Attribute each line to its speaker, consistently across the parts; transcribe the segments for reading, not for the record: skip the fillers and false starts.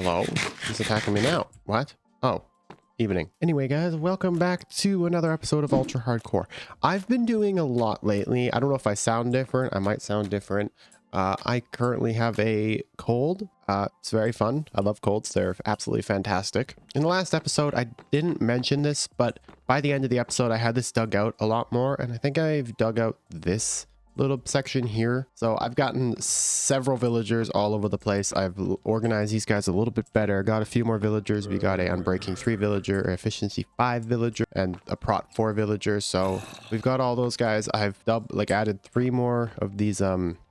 Speaker 1: Hello? He's attacking me now. What? Oh, evening. Anyway, guys, welcome back to another episode of Ultra Hardcore. I've been doing a lot lately. I don't know if I sound different. I might sound different. I currently have a cold. It's very fun. I love colds. They're absolutely fantastic. In the last episode, I didn't mention this, but by the end of the episode, I had this dug out a lot more. And I think I've dug out this little section here. So I've gotten several villagers all over the place. I've organized these guys a little bit better. Got a few more villagers. We got a Unbreaking 3 villager, a Efficiency 5 villager, and a Prot 4 villager. So we've got all those guys. I've added 3 more of these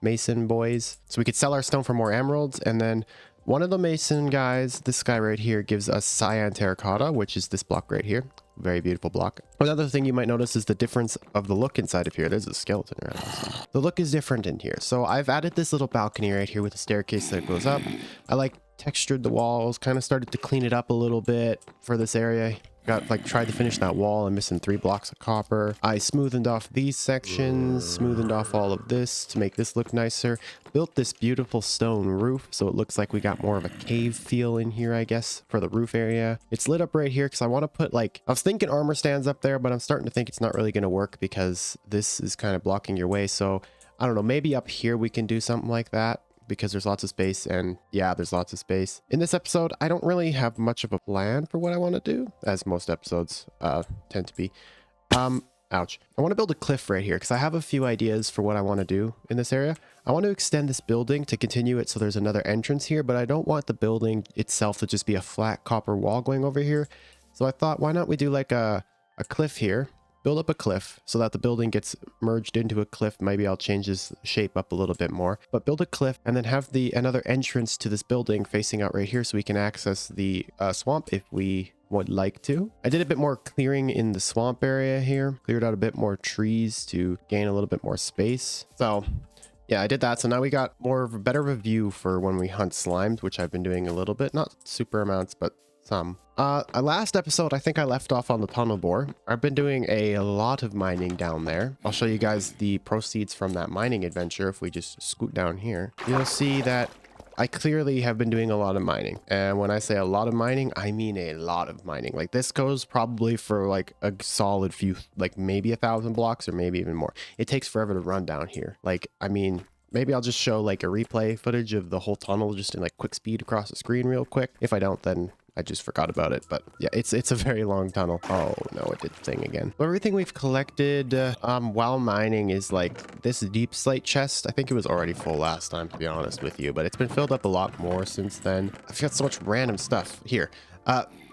Speaker 1: mason boys. So we could sell our stone for more emeralds. And then one of the mason guys, this guy right here, gives us cyan terracotta, which is this block right here. Very beautiful block. Another thing you might notice is the difference of the look inside of here. There's a skeleton around this. The look is different in here. So I've added this little balcony right here with a staircase that goes up. I like textured the walls, kind of started to clean it up a little bit for this area. Tried to finish that wall. I'm missing 3 blocks of copper. I smoothened off these sections, smoothened off all of this to make this look nicer. Built this beautiful stone roof, so it looks like we got more of a cave feel in here, I guess, for the roof area. It's lit up right here because I want to put I was thinking armor stands up there, but I'm starting to think it's not really going to work because this is kind of blocking your way. So I don't know, maybe up here we can do something like that, because there's lots of space. And yeah, there's lots of space. In this episode, I don't really have much of a plan for what I want to do, as most episodes tend to be. Ouch. I want to build a cliff right here because I have a few ideas for what I want to do in this area. I want to extend this building to continue it so there's another entrance here, but I don't want the building itself to just be a flat copper wall going over here. So I thought, why not we do like a cliff here? Build up a cliff so that the building gets merged into a cliff. Maybe I'll change this shape up a little bit more, but build a cliff and then have another entrance to this building facing out right here so we can access the swamp if we would like to. I did a bit more clearing in the swamp area here, cleared out a bit more trees to gain a little bit more space. So yeah, I did that. So now we got better of a view for when we hunt slimes, which I've been doing a little bit, not super amounts, but some. Last episode, I think I left off on the tunnel bore. I've been doing a lot of mining down there. I'll show you guys the proceeds from that mining adventure. If we just scoot down here, you'll see that I clearly have been doing a lot of mining. And when I say a lot of mining, I mean a lot of mining. Like this goes probably for like a solid few, like maybe 1,000 blocks or maybe even more. It takes forever to run down here. Like, I mean, maybe I'll just show like a replay footage of the whole tunnel just in like quick speed across the screen real quick. If I don't, then I just forgot about it. But yeah, it's a very long tunnel. Oh no, it did the thing again. So everything we've collected while mining is like this deep slate chest. I think it was already full last time, to be honest with you, but it's been filled up a lot more since then. I've got so much random stuff here.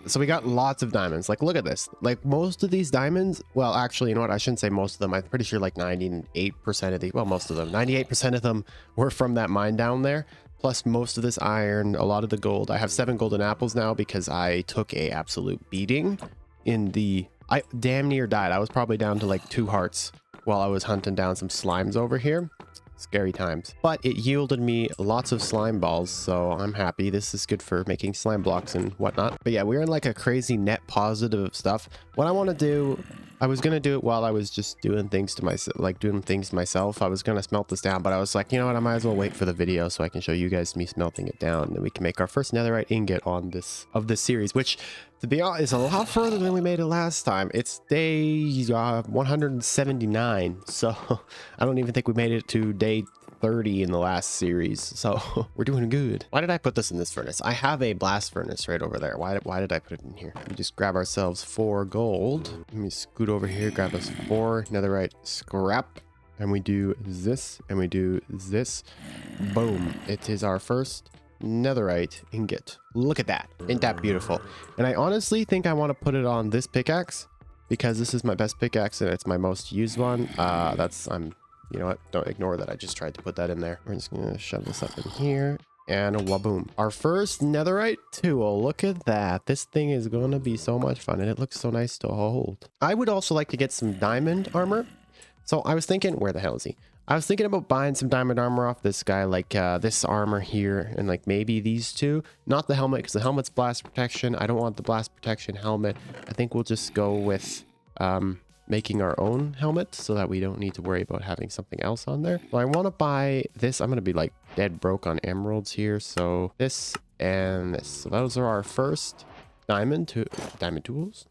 Speaker 1: So we got lots of diamonds. Like, look at this. Like most of these diamonds, well, actually, you know what? I shouldn't say most of them. I'm pretty sure like 98% of the, well, most of them, 98% of them were from that mine down there. Plus most of this iron, a lot of the gold. I have 7 golden apples now because I took a absolute beating I damn near died. I was probably down to like 2 hearts while I was hunting down some slimes over here. Scary times. But it yielded me lots of slime balls, so I'm happy. This is good for making slime blocks and whatnot. But yeah, we're in like a crazy net positive of stuff. What I want to do, I was going to do it while I was just doing things to myself, I was going to smelt this down, but I was like, you know what, I might as well wait for the video so I can show you guys me smelting it down, and we can make our first netherite ingot on this series, which, to be honest, is a lot further than we made it last time. It's day 179, so I don't even think we made it to day 30 in the last series, so we're doing good. Why did I put this in this furnace? I have a blast furnace right over there. Why did I put it in here? We just grab ourselves 4 gold. Let me scoot over here, grab us 4 netherite scrap, and we do this, and we do this. Boom. It is our first netherite ingot. Look at that. Ain't that beautiful? And I honestly think I want to put it on this pickaxe because this is my best pickaxe and it's my most used one. You know what? Don't ignore that. I just tried to put that in there. We're just going to shove this up in here. And waboom. Our first netherite tool. Look at that. This thing is going to be so much fun. And it looks so nice to hold. I would also like to get some diamond armor. So I was thinking, where the hell is he? I was thinking about buying some diamond armor off this guy. Like this armor here. And like maybe these 2. Not the helmet, because the helmet's blast protection. I don't want the blast protection helmet. I think we'll just go with making our own helmet so that we don't need to worry about having something else on there. Well, I want to buy this. I'm going to be like dead broke on emeralds here. So this and this. So those are our first diamond tools,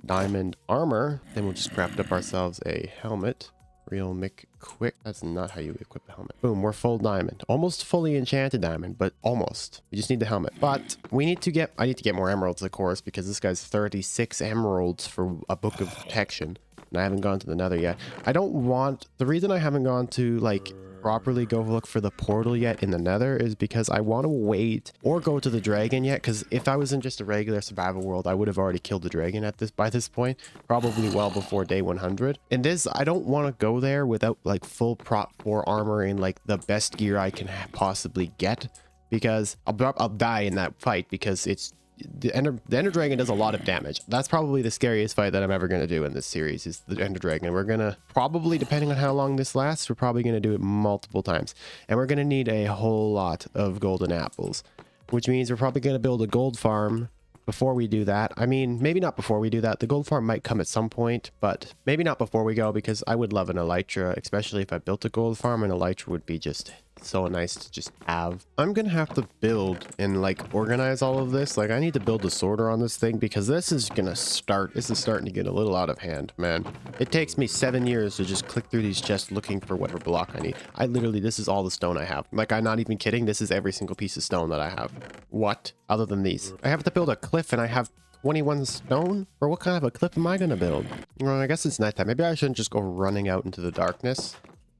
Speaker 1: diamond armor. Then we'll just craft up ourselves a helmet. Real Mick quick. That's not how you equip a helmet. Boom, we're full diamond. Almost fully enchanted diamond, but almost. We just need the helmet. But we need to get, I need to get more emeralds, of course, because this guy's 36 emeralds for a book of protection. And I haven't gone to the Nether yet. I don't want, the reason I haven't gone to like properly go look for the portal yet in the Nether is because I want to wait or go to the dragon yet, because if I was in just a regular survival world, I would have already killed the dragon by this point, probably well before day 100. And this, I don't want to go there without like full prot 4 armor and like the best gear I can possibly get, because I'll die in that fight, because it's the Ender Dragon does a lot of damage. That's probably the scariest fight that I'm ever going to do in this series, is the Ender Dragon. We're going to probably, depending on how long this lasts, we're probably going to do it multiple times. And we're going to need a whole lot of golden apples, which means we're probably going to build a gold farm before we do that. I mean, maybe not before we do that. The gold farm might come at some point, but maybe not before we go, because I would love an elytra, especially if I built a gold farm. An elytra would be just so nice to just have. I'm gonna have to build and like organize all of this. Like I need to build a sorter on this thing, because this is starting to get a little out of hand, man. It takes me 7 years to just click through these chests looking for whatever block I need. I literally, this is all the stone I have. Like, I'm not even kidding. This is every single piece of stone that I have. What? Other than these. I have to build a cliff and I have 21 stone? Or what kind of a cliff am I gonna build? Well, I guess it's nighttime. Maybe I shouldn't just go running out into the darkness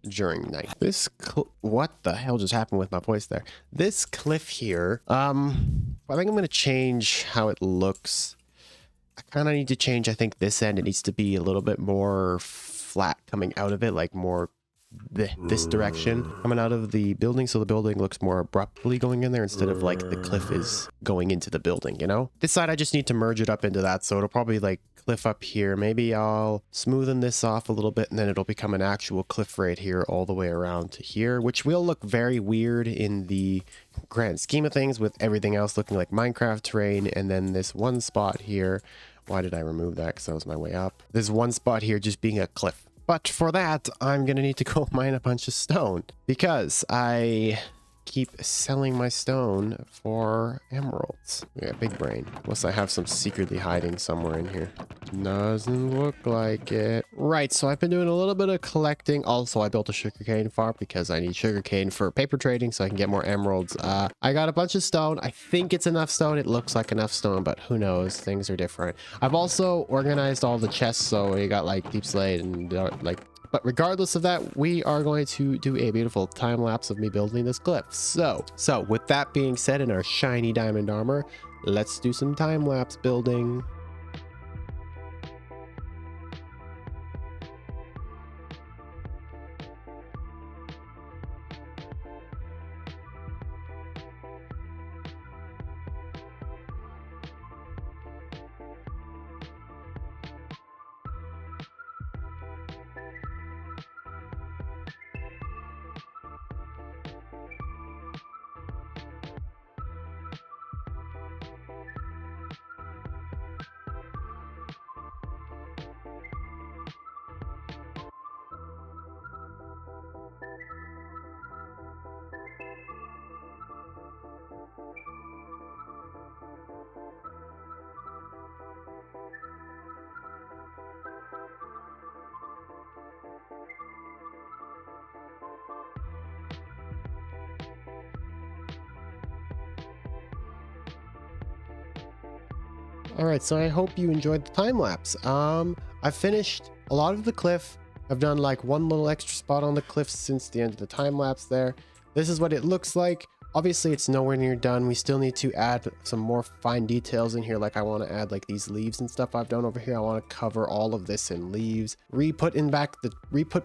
Speaker 1: during night. What the hell just happened with my voice there? This cliff here, I think I'm going to change how it looks. I kind of need to change, I think this end, it needs to be a little bit more flat coming out of it, like more this direction coming out of the building, so the building looks more abruptly going in there instead of like the cliff is going into the building, you know? This side I just need to merge it up into that, so it'll probably like cliff up here. Maybe I'll smoothen this off a little bit and then it'll become an actual cliff right here all the way around to here, which will look very weird in the grand scheme of things with everything else looking like Minecraft terrain. And then this one spot here, why did I remove that? Because that was my way up. This one spot here just being a cliff. But for that, I'm going to need to go mine a bunch of stone, because I keep selling my stone for emeralds. Yeah, big brain. Unless I have some secretly hiding somewhere in here. Doesn't look like it. Right, so I've been doing a little bit of collecting. Also, I built a sugarcane farm because I need sugarcane for paper trading so I can get more emeralds. I got a bunch of stone. I think it's enough stone. It looks like enough stone, but who knows? Things are different. I've also organized all the chests, so we got like deep slate and like. But regardless of that, we are going to do a beautiful time lapse of me building this cliff. So with that being said, in our shiny diamond armor, let's do some time lapse building. All right, so I hope you enjoyed the time lapse. I've finished a lot of the cliff. I've done like one little extra spot on the cliff since the end of the time lapse there. This is what it looks like. Obviously, it's nowhere near done. We still need to add some more fine details in here. Like I want to add like these leaves and stuff I've done over here. I want to cover all of this in leaves. Re-put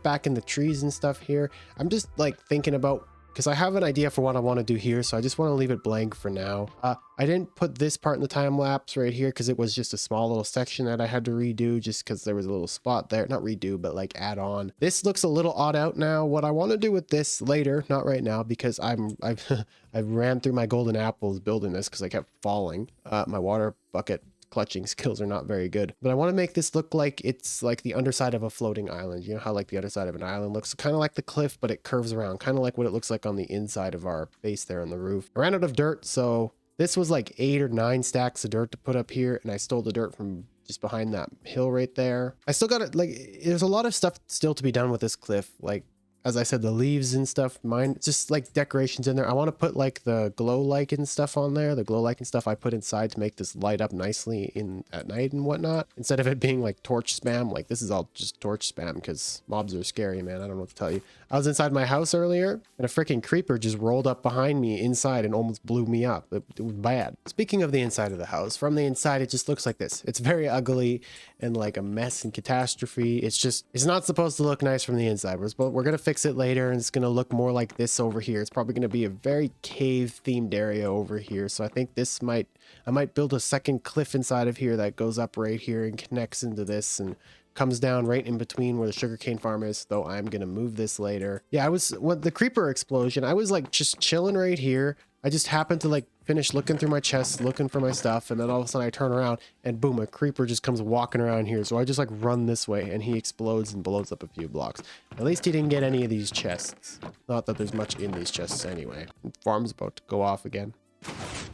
Speaker 1: back in the trees and stuff here. I'm just like thinking about, because I have an idea for what I want to do here, so I just want to leave it blank for now. I didn't put this part in the time lapse right here because it was just a small little section that I had to redo just because there was a little spot there. Not redo, but like add on. This looks a little odd out now. What I want to do with this later, not right now, because I've I ran through my golden apples building this because I kept falling. My water bucket clutching skills are not very good, but I want to make this look like it's like the underside of a floating island. You know how like the underside of an island looks kind of like the cliff, but it curves around, kind of like what it looks like on the inside of our base there on the roof. I ran out of dirt, so This was like 8 or 9 stacks of dirt to put up here, and I stole the dirt from just behind that hill right there. I still got it. Like, there's a lot of stuff still to be done with this cliff. Like, as I said, the leaves and stuff, mine, just like decorations in there. I want to put like the glow lichen stuff on there. The glow lichen stuff I put inside to make this light up nicely in at night and whatnot. Instead of it being like torch spam, like this is all just torch spam because mobs are scary, man. I don't know what to tell you. I was inside my house earlier and a freaking creeper just rolled up behind me inside and almost blew me up. It was bad. Speaking of the inside of the house, from the inside, it just looks like this. It's very ugly and like a mess and catastrophe. It's not supposed to look nice from the inside. We're going to fix it later and it's going to look more like this over here. It's probably going to be a very cave themed area over here. So I think I might build a second cliff inside of here that goes up right here and connects into this and comes down right in between where the sugarcane farm is, though I'm going to move this later. Yeah, the creeper explosion, I was like just chilling right here. I just happened to like finish looking through my chest, looking for my stuff, and then all of a sudden I turn around and boom, a creeper just comes walking around here. So I just like run this way and he explodes and blows up a few blocks. At least he didn't get any of these chests. Not that there's much in these chests anyway. Farm's about to go off again.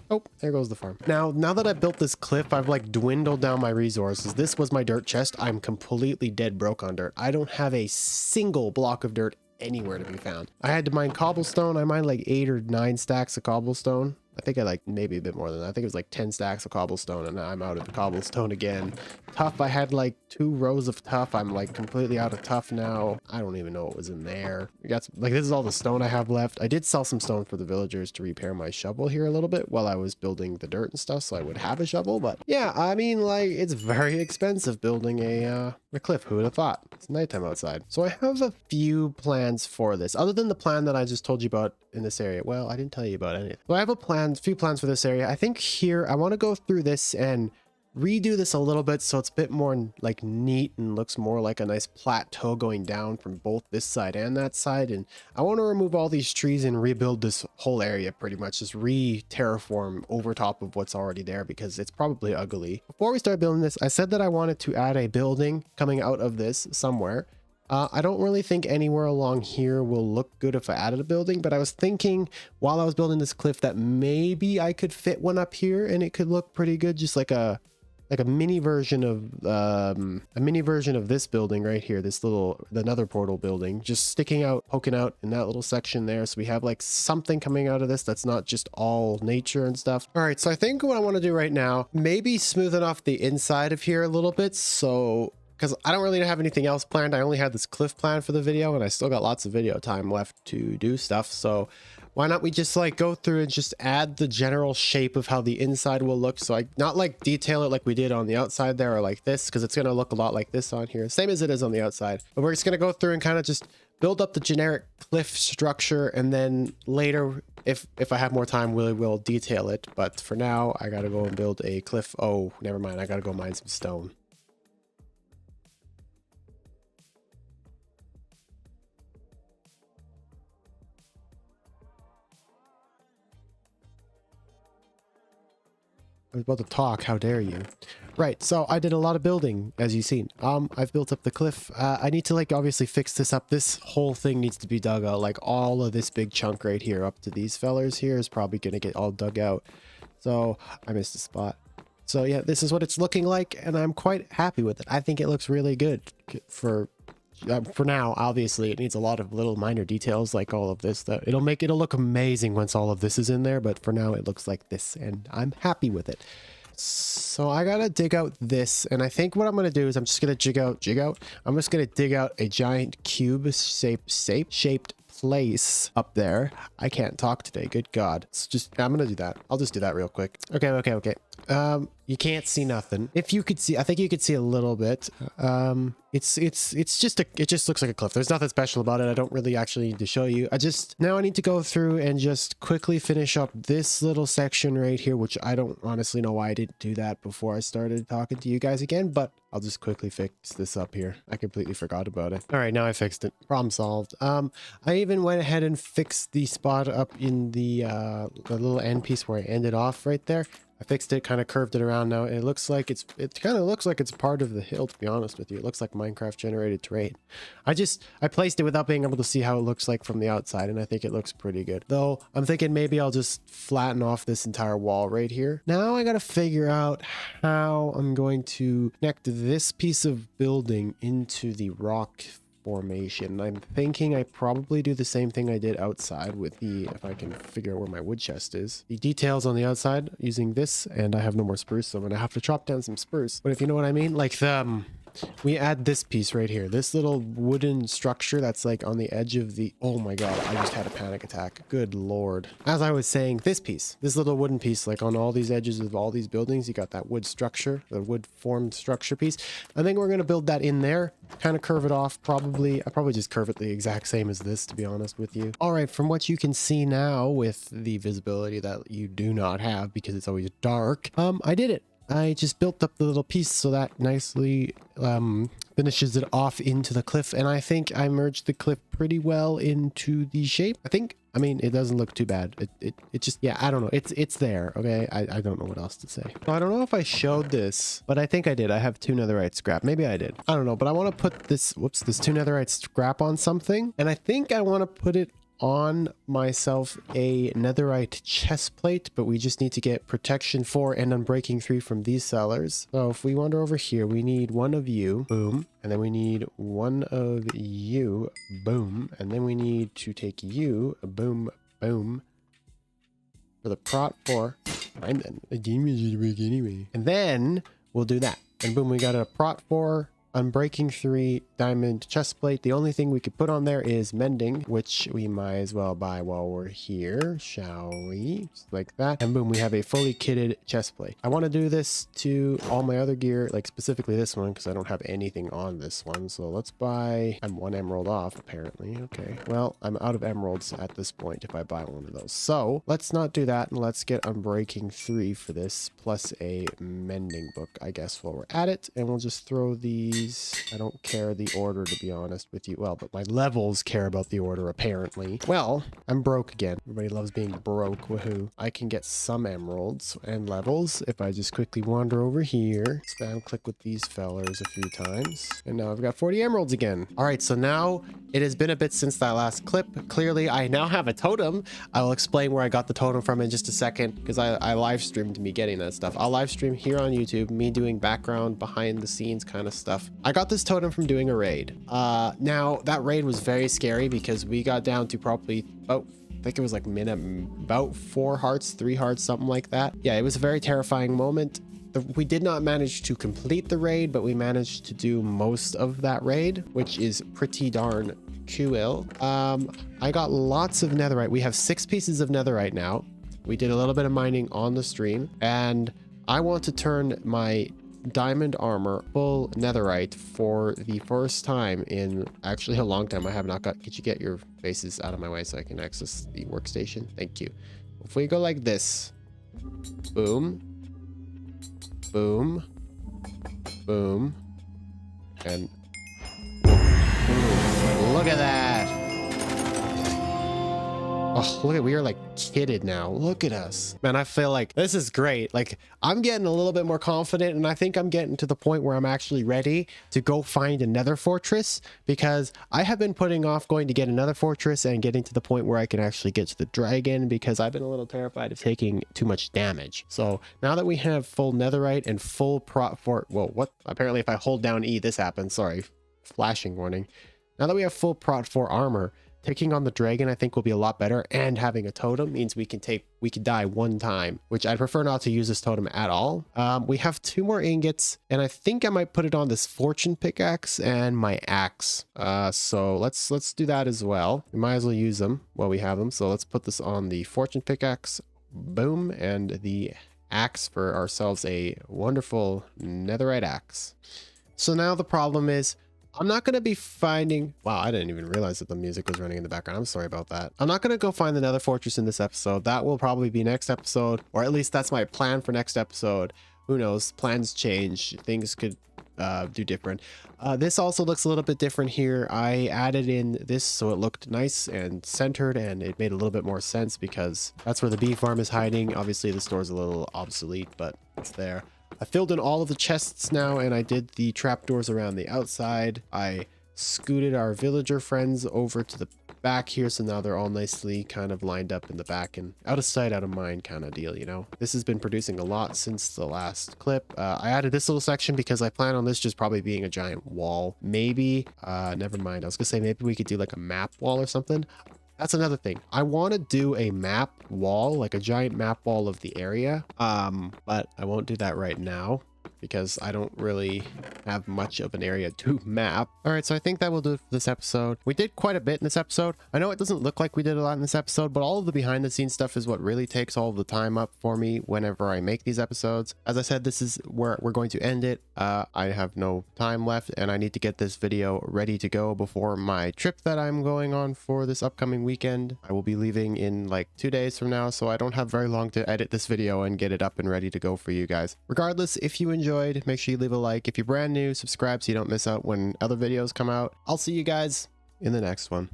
Speaker 1: Oh, there goes the farm. Now that I built this cliff, I've like dwindled down my resources. This was my dirt chest. I'm completely dead broke on dirt. I don't have a single block of dirt anywhere to be found. I had to mine cobblestone. I mined like 8 or 9 stacks of cobblestone. I think I like maybe a bit more than that. I think it was like 10 stacks of cobblestone and I'm out of the cobblestone again. Tuff, I had like 2 rows of tuff. I'm like completely out of tuff now. I don't even know what was in there. We got some, like, this is all the stone I have left. I did sell some stone for the villagers to repair my shovel here a little bit while I was building the dirt and stuff, so I would have a shovel. But yeah, I mean, like, it's very expensive building a cliff. Who would have thought? It's nighttime outside. So I have a few plans for this, other than the plan that I just told you about in this area. Well, I didn't tell you about anything. So I have a few plans for this area. I think here I want to go through this and redo this a little bit so it's a bit more like neat and looks more like a nice plateau going down from both this side and that side. And I want to remove all these trees and rebuild this whole area, pretty much just re-terraform over top of what's already there because it's probably ugly. Before we start building this, I said that I wanted to add a building coming out of this somewhere. I don't really think anywhere along here will look good if I added a building, but I was thinking while I was building this cliff that maybe I could fit one up here and it could look pretty good, just like a mini version of this building right here, the nether portal building, just sticking out, poking out in that little section there. So we have like something coming out of this that's not just all nature and stuff. All right, so I think what I want to do right now, maybe smoothing off the inside of here a little bit, so because I don't really have anything else planned. I only had this cliff planned for the video and I still got lots of video time left to do stuff. So why not we just like go through and just add the general shape of how the inside will look. So I not like detail it like we did on the outside there or like this, because it's going to look a lot like this on here. Same as it is on the outside. But we're just going to go through and kind of just build up the generic cliff structure. And then later, if I have more time, we'll detail it. But for now, I got to go and build a cliff. Oh, never mind. I got to go mine some stone. I was about to talk, how dare you. Right, so I did a lot of building, as you've seen. I've built up the cliff. I need to, like, obviously fix this up. This whole thing needs to be dug out. Like, all of this big chunk right here up to these fellers here is probably going to get all dug out. So, I missed a spot. So, yeah, this is what it's looking like, and I'm quite happy with it. I think it looks really good for now. Obviously, it needs a lot of little minor details like all of this. It'll look amazing once all of this is in there, but for now it looks like this and I'm happy with it. So I gotta dig out this, and I think what I'm gonna do is I'm just gonna I'm just gonna dig out a giant cube shaped place up there. I can't talk today, good god. It's just, I'm gonna do that. I'll just do that real quick. Okay. You can't see nothing. If you could see, I think you could see a little bit. It just looks like a cliff. There's nothing special about it. I don't really actually need to show you. Now I need to go through and just quickly finish up this little section right here, which I don't honestly know why I didn't do that before I started talking to you guys again, but I'll just quickly fix this up here. I completely forgot about it. All right, now I fixed it. Problem solved. I even went ahead and fixed the spot up in the little end piece where I ended off right there. I fixed it, kind of curved it around now. It looks like it kind of looks like it's part of the hill, to be honest with you. It looks like Minecraft generated terrain. I placed it without being able to see how it looks like from the outside, and I think it looks pretty good. Though I'm thinking maybe I'll just flatten off this entire wall right here. Now I got to figure out how I'm going to connect this piece of building into the rock formation. I'm thinking I probably do the same thing I did outside with the, if I can figure out where my wood chest is. The details on the outside using this, and I have no more spruce, so I'm gonna have to chop down some spruce. But if you know what I mean, like we add this piece right here, this little wooden structure that's like on the edge of the, oh my god, I just had a panic attack. Good lord. As I was saying, this piece, this little wooden piece, like on all these edges of all these buildings, you got that wood structure, the wood formed structure piece. I think we're going to build that in there, kind of curve it off. I probably just curve it the exact same as this, to be honest with you. All right, from what you can see now with the visibility that you do not have because it's always dark, I did it. I just built up the little piece so that nicely finishes it off into the cliff, and I think I merged the cliff pretty well into the shape. I mean, it doesn't look too bad. It just, yeah, I don't know. It's there, okay? I don't know what else to say. So I don't know if I showed this, but I think I did. I have 2 netherite scrap. Maybe I did. I don't know, but I want to put this 2 netherite scrap on something, and I think I want to put it on myself a netherite chest plate, but we just need to get protection 4 and unbreaking 3 from these sellers. So if we wander over here, we need 1 of you, boom, and then we need 1 of you, boom, and then we need to take you, boom, boom, for the prot 4. Fine then, the game is gonna break anyway. And then we'll do that, and boom, we got a prot 4, unbreaking 3 diamond chest plate. The only thing we could put on there is mending, which we might as well buy while we're here, shall we? Just like that. And boom, we have a fully kitted chest plate. I want to do this to all my other gear, like specifically this one, because I don't have anything on this one. So let's buy, I'm 1 emerald off apparently. Okay, well, I'm out of emeralds at this point if I buy one of those. So let's not do that, and let's get unbreaking 3 for this, plus a mending book, I guess, while we're at it. And we'll just throw these. I don't care the order, to be honest with you. Well, but my levels care about the order, apparently. Well, I'm broke again. Everybody loves being broke. Woohoo. I can get some emeralds and levels if I just quickly wander over here. Spam click with these fellers a few times. And now I've got 40 emeralds again. All right, so now it has been a bit since that last clip. Clearly, I now have a totem. I will explain where I got the totem from in just a second, because I live streamed me getting that stuff. I'll live stream here on YouTube, me doing background, behind the scenes kind of stuff. I got this totem from doing a raid. Now that raid was very scary because we got down to probably about, I think it was like about 4 hearts, 3 hearts, something like that. Yeah, it was a very terrifying moment. We did not manage to complete the raid, but we managed to do most of that raid, which is pretty darn cool. I got lots of netherite. We have 6 pieces of netherite now. We did a little bit of mining on the stream, and I want to turn my diamond armor full netherite for the first time in actually a long time. I have not got, could you get your faces out of my way so I can access the workstation? Thank you. If we go like this, boom, boom, boom, and boom. Look at that. Oh, look at, we are like kitted now. Look at us. Man, I feel like this is great. Like, I'm getting a little bit more confident, and I think I'm getting to the point where I'm actually ready to go find another fortress, because I have been putting off going to get another fortress and getting to the point where I can actually get to the dragon, because I've been a little terrified of taking too much damage. So now that we have full netherite and full prot for, well, what? Apparently if I hold down E, this happens. Sorry, flashing warning. Now that we have full prot 4 armor, taking on the dragon, I think, will be a lot better, and having a totem means we can die 1 time, which I'd prefer not to use this totem at all. We have 2 more ingots, and I think I might put it on this fortune pickaxe and my axe. So let's do that as well. We might as well use them while we have them. So let's put this on the fortune pickaxe, boom, and the axe for ourselves a wonderful netherite axe. So now the problem is, I'm not going to be finding... Wow, I didn't even realize that the music was running in the background. I'm sorry about that. I'm not going to go find the nether fortress in this episode. That will probably be next episode, or at least that's my plan for next episode. Who knows? Plans change. Things could do different. This also looks a little bit different here. I added in this so it looked nice and centered, and it made a little bit more sense because that's where the bee farm is hiding. Obviously the store's a little obsolete, but it's there. I filled in all of the chests now, and I did the trapdoors around the outside. I scooted our villager friends over to the back here, so now they're all nicely kind of lined up in the back and out of sight, out of mind kind of deal, you know. This has been producing a lot since the last clip. I added this little section because I plan on this just probably being a giant wall. Maybe, never mind. I was gonna say maybe we could do like a map wall or something. That's another thing. I want to do a map wall, like a giant map wall of the area. But I won't do that right now because I don't really have much of an area to map. All right, so I think that will do it for this episode. We did quite a bit in this episode. I know it doesn't look like we did a lot in this episode, but all of the behind the scenes stuff is what really takes all of the time up for me whenever I make these episodes. As I said, this is where we're going to end it. I have no time left, and I need to get this video ready to go before my trip that I'm going on for this upcoming weekend. I will be leaving in like 2 days from now, so I don't have very long to edit this video and get it up and ready to go for you guys. Regardless, if you enjoyed, make sure you leave a like. If you're brand new, subscribe so you don't miss out when other videos come out. I'll see you guys in the next one.